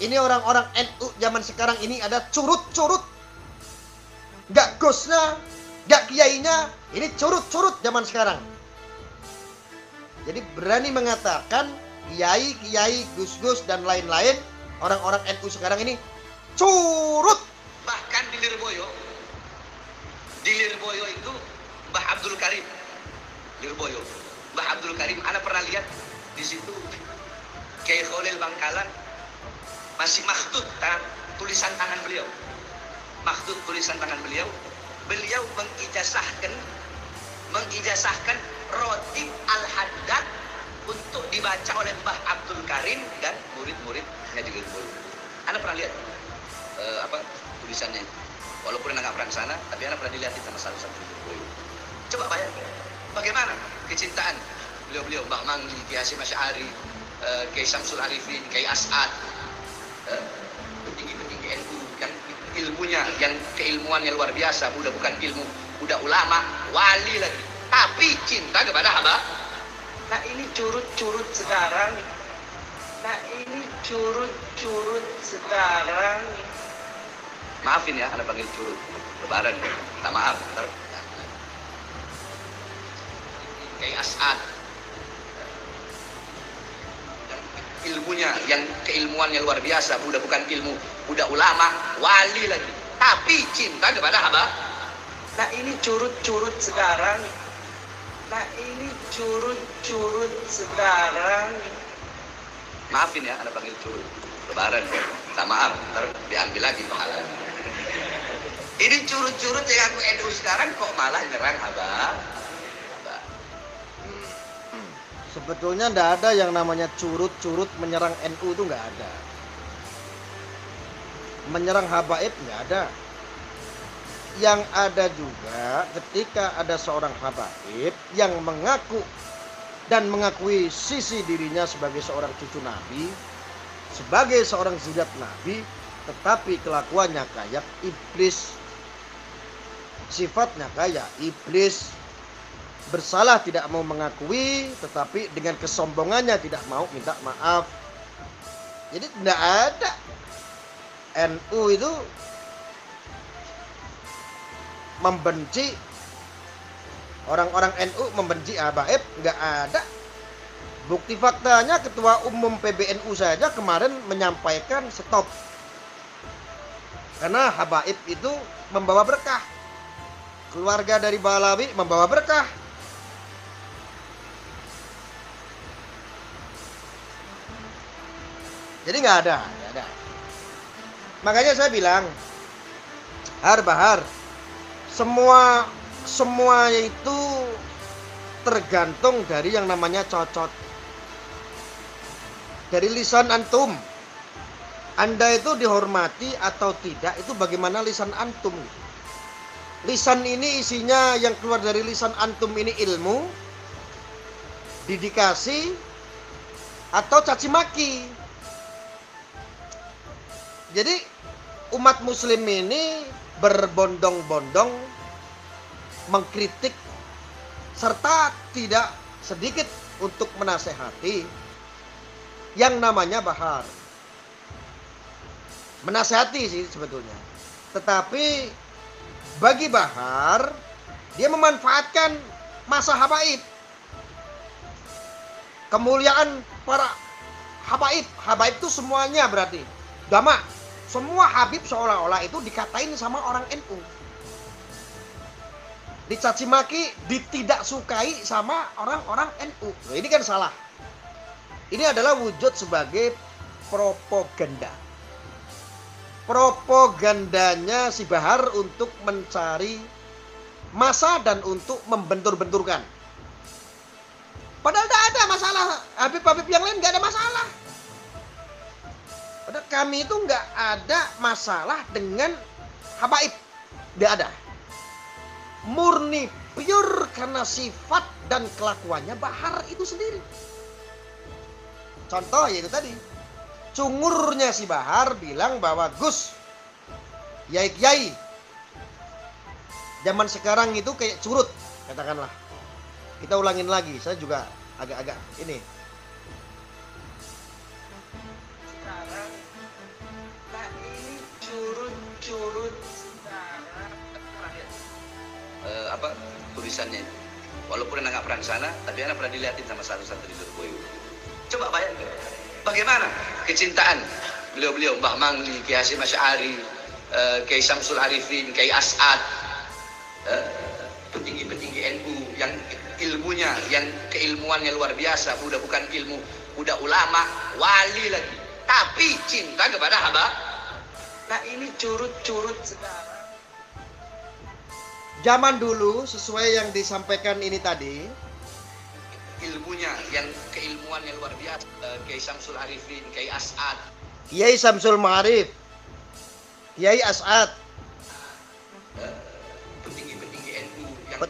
Ini orang-orang NU zaman sekarang ini ada curut-curut. Gak gusnya, gak kiainya, ini curut-curut zaman sekarang. Jadi berani mengatakan kiai, gus-gus dan lain-lain, orang-orang NU sekarang ini curut. Bahkan di Lirboyo itu Mbah Abdul Karim. Lirboyo, Mbah Abdul Karim, Anda pernah lihat di situ Kiai Khalil Bangkalan masih makhtut tulisan tangan beliau. Makhtut tulisan tangan beliau. Beliau mengijazahkan Rotib Al-Haddad untuk dibaca oleh Mbah Abdul Karim dan murid-muridnya di Lirboyo. Anda pernah lihat tulisannya itu? Walaupun Anda nggak pernah ke sana, tapi Anda pernah dilihat sama satu-satu di Lirboyo. Coba bayangkan bagaimana kecintaan beliau-beliau, Mbah Manggi, Kiai Hasyim Asy'ari, Kiai Syamsul Arifin, Kiai As'ad, petinggi-petinggi NU yang ilmunya, yang keilmuannya luar biasa, bukan ilmu, udah ulama, wali lagi, tapi cinta kepada hamba. Nah ini curut-curut sekarang. Maafin ya, Anda panggil curut. Lebaran, minta maaf. Kayak As'ad, ilmunya, yang keilmuannya luar biasa, bukan ilmu, udah ulama, wali lagi, tapi cinta kepada hamba. Nah ini curut-curut sekarang. Maafin ya, Anda panggil curut. Lebaran, minta maaf, ntar diambil lagi pahalanya. Ini curut-curut yang aku NU sekarang kok malah nyerang Abah. Sebetulnya nggak ada yang namanya curut-curut menyerang NU, itu nggak ada. Menyerang habaib nggak ada. Yang ada juga ketika ada seorang habaib yang mengaku dan mengakui sisi dirinya sebagai seorang cucu Nabi, sebagai seorang zuriat Nabi, tetapi kelakuannya kayak iblis, sifatnya kayak iblis, bersalah tidak mau mengakui, tetapi dengan kesombongannya tidak mau minta maaf. Jadi tidak ada NU itu membenci, orang-orang NU membenci habaib, nggak ada. Bukti faktanya Ketua Umum PBNU saja kemarin menyampaikan stop. Karena habaib itu membawa berkah. Keluarga dari Balawi membawa berkah. Jadi nggak ada. Makanya saya bilang, Bahar, semua itu tergantung dari yang namanya cocot. Dari lisan antum. Anda itu dihormati atau tidak, itu bagaimana lisan antum. Lisan ini isinya, yang keluar dari lisan antum ini ilmu, didikasi, atau caci maki. Jadi umat muslim ini berbondong-bondong mengkritik serta tidak sedikit untuk menasehati yang namanya Bahar. Menasehati sih sebetulnya. Tetapi bagi Bahar, dia memanfaatkan masa habaib. Kemuliaan para habaib. Habaib itu semuanya berarti. Dama. Semua habib seolah-olah itu dikatain sama orang NU. Dicaci maki, ditidak sukai sama orang-orang NU. Nah, ini kan salah. Ini adalah wujud sebagai propaganda. Propagandanya si Bahar untuk mencari massa dan untuk membentur-benturkan. Padahal tidak ada masalah. Habib-habib yang lain nggak ada masalah. Padahal kami itu nggak ada masalah dengan habaib. Nggak ada. Murni pure karena sifat dan kelakuannya Bahar itu sendiri. Contoh yaitu tadi, cungurnya si Bahar bilang bahwa Gus, Yai zaman sekarang itu kayak curut, katakanlah. Kita ulangin lagi, saya juga agak-agak ini. Sekarang tulisannya itu. Walaupun anak nggak pernah ke sana, tapi anak pernah dilihatin sama satu santri di Lirboyo. Coba bayangkan, bagaimana kecintaan beliau-beliau, Mbah Mangli, Kiai Hasyim Asy'ari, Kiai Samsul Arifin, Kiai As'ad, petinggi-petinggi NU yang ilmunya, yang keilmuannya luar biasa, bukan ilmu, udah ulama, wali lagi, tapi cinta kepada hamba. Nah ini curut-curut sekarang. Zaman dulu sesuai yang disampaikan ini tadi, Ilmunya, yang keilmuannya luar biasa, Kiai Samsul Arifin, Kiai As'ad, Kiai Samsul Ma'arif, Kiai As'ad, petinggi-petinggi NU yang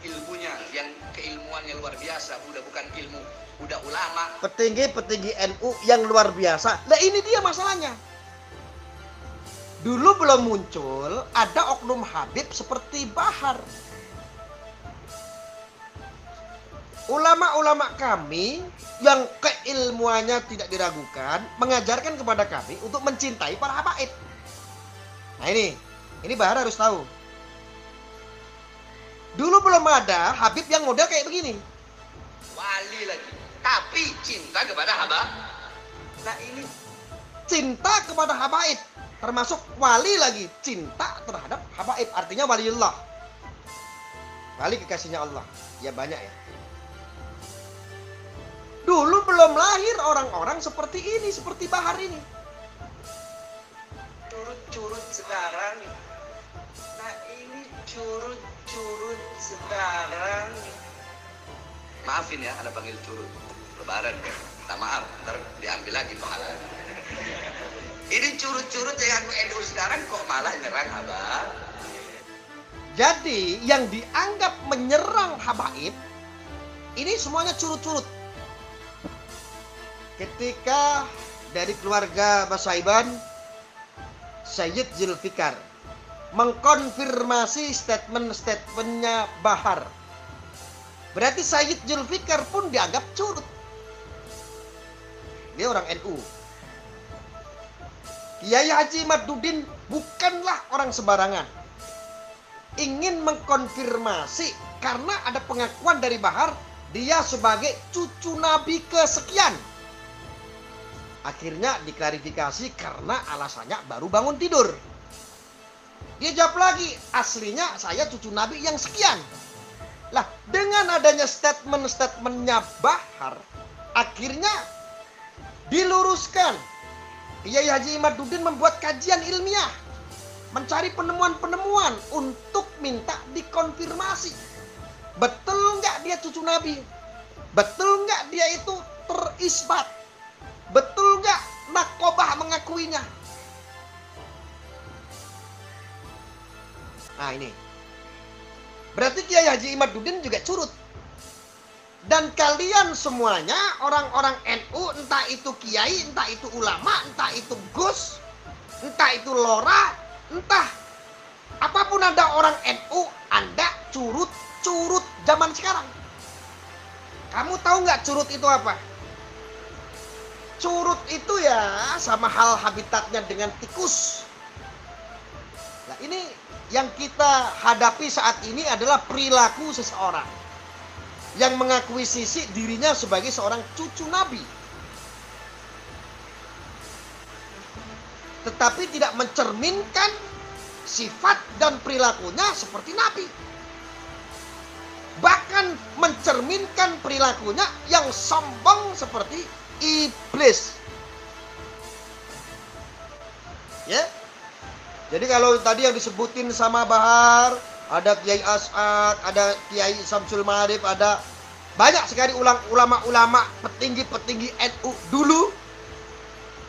ilmunya, yang keilmuannya luar biasa, bukan ilmu, udah ulama. petinggi-petinggi NU yang luar biasa. Nah ini dia masalahnya. Dulu belum muncul ada oknum Habib seperti Bahar. Ulama-ulama kami yang keilmuannya tidak diragukan mengajarkan kepada kami untuk mencintai para habaib. Nah ini Bahar harus tahu. Dulu belum ada Habib yang model kayak begini. Wali lagi, tapi cinta kepada hamba. Nah ini Cinta kepada habaib, termasuk wali lagi, cinta terhadap habaib, artinya waliullah. Wali kekasihnya Allah. Ya banyak ya. Dulu belum lahir orang-orang seperti ini, seperti Bahar ini. curut-curut sekarang. Nah ini curut-curut sekarang. Maafin ya, Anda panggil curut. Lebaran kan. Tak maaf, ntar diambil lagi pahalanya. Ini curut-curut yang NU sekarang kok malah nyerang Abah. Jadi yang dianggap menyerang habaib ini semuanya curut-curut. Ketika dari keluarga Mas Saiban, Sayyid Zulfikar mengkonfirmasi statement-statementnya Bahar, berarti Sayyid Zulfikar pun dianggap curut. Dia orang NU. Kiai Haji Maduddin bukanlah orang sembarangan. Ingin mengkonfirmasi karena ada pengakuan dari Bahar, dia sebagai cucu Nabi kesekian. Akhirnya diklarifikasi karena alasannya baru bangun tidur. Dia jawab lagi, aslinya saya cucu Nabi yang sekian. Lah, dengan adanya statement-statementnya Bahar, akhirnya diluruskan. Kiai Haji Maduddin membuat kajian ilmiah, mencari penemuan-penemuan untuk minta dikonfirmasi. Betul nggak dia cucu Nabi? Betul nggak dia itu terisbat? Betul nggak Nakobah mengakuinya? Nah ini. Berarti Kiai Haji Maduddin juga curut. Dan kalian semuanya orang-orang NU, entah itu kiai, entah itu ulama, entah itu gus, entah itu lora, entah apapun Anda orang NU, Anda curut-curut zaman sekarang. Kamu tahu nggak curut itu apa? Curut itu ya sama hal habitatnya dengan tikus. Nah ini yang kita hadapi saat ini adalah perilaku seseorang yang mengakuisisi dirinya sebagai seorang cucu Nabi, tetapi tidak mencerminkan sifat dan perilakunya seperti Nabi. Bahkan mencerminkan perilakunya yang sombong seperti iblis. Ya. Jadi kalau tadi yang disebutin sama Bahar, ada Kiai As'ad, ada Kiai Samsul Ma'arif, ada banyak sekali ulama-ulama petinggi-petinggi NU dulu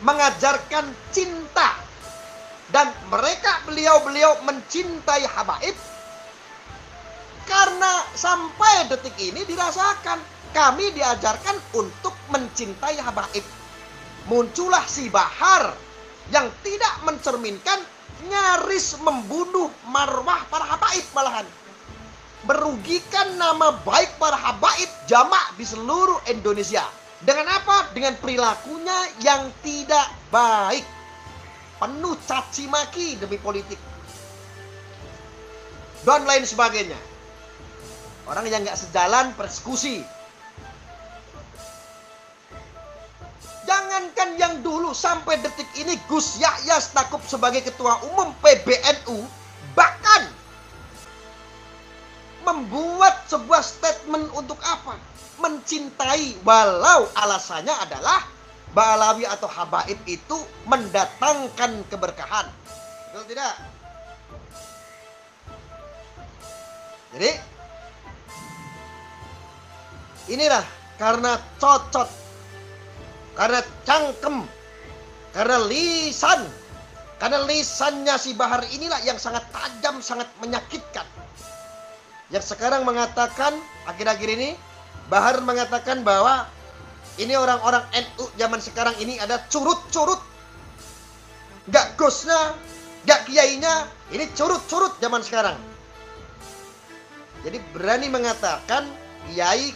mengajarkan cinta, dan mereka beliau-beliau mencintai habaib karena sampai detik ini dirasakan kami diajarkan untuk mencintai habaib. Muncullah si Bahar yang tidak mencerminkan, nyaris membunuh marwah para habaib, malahan merugikan nama baik para habaib jamak di seluruh Indonesia. Dengan apa? Dengan perilakunya yang tidak baik, penuh caci maki demi politik dan lain sebagainya. Orang yang nggak sejalan persekusi. Jangankan yang dulu, sampai detik ini Gus Yahya Stakuf sebagai Ketua Umum PBNU bahkan membuat sebuah statement untuk apa? Mencintai, walau alasannya adalah Ba'alawi atau habaib itu mendatangkan keberkahan. Betul tidak? Jadi inilah karena cocot, karena cangkem, karena lisan. Karena lisannya si Bahar inilah yang sangat tajam, sangat menyakitkan. Yang sekarang mengatakan, akhir-akhir ini Bahar mengatakan bahwa ini orang-orang NU zaman sekarang ini ada curut-curut. Gak gosnya, gak kiainya, ini curut-curut zaman sekarang. Jadi berani mengatakan kiai,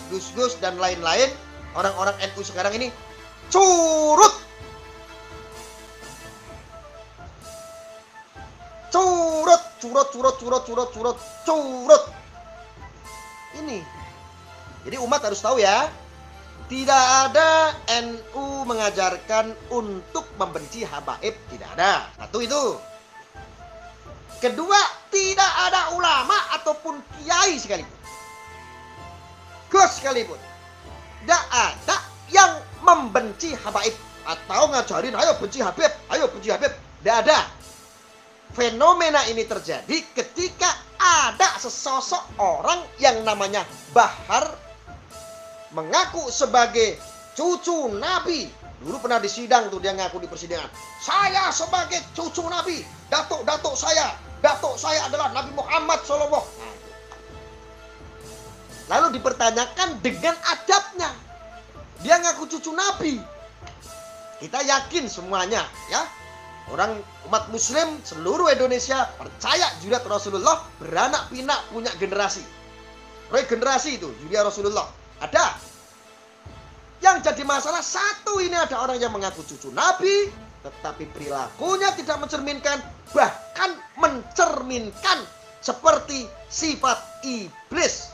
gus-gus dan lain-lain, orang-orang NU sekarang ini curut. Curut. Ini. Jadi umat harus tahu ya, tidak ada NU mengajarkan untuk membenci habaib, tidak ada. Satu itu. Kedua, tidak ada ulama ataupun kiai sekalipun, gus sekalipun, tidak ada yang membenci habaib atau ngajarin ayo benci Habib, ayo benci Habib. Tidak ada. Fenomena ini terjadi ketika ada sesosok orang yang namanya Bahar mengaku sebagai cucu Nabi. Dulu pernah di sidang tuh dia ngaku di persidangan. Saya sebagai cucu Nabi, datuk saya adalah Nabi Muhammad Sallallahu. Lalu dipertanyakan dengan adabnya. Dia ngaku cucu Nabi. Kita yakin semuanya ya. Orang umat muslim seluruh Indonesia percaya Zuriat Rasulullah beranak pinak punya generasi. Regenerasi itu Zuriat Rasulullah. Ada. Yang jadi masalah satu, ini ada orang yang mengaku cucu Nabi tetapi perilakunya tidak mencerminkan, bahkan mencerminkan seperti sifat iblis.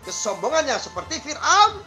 Kesombongannya seperti Fir'aun.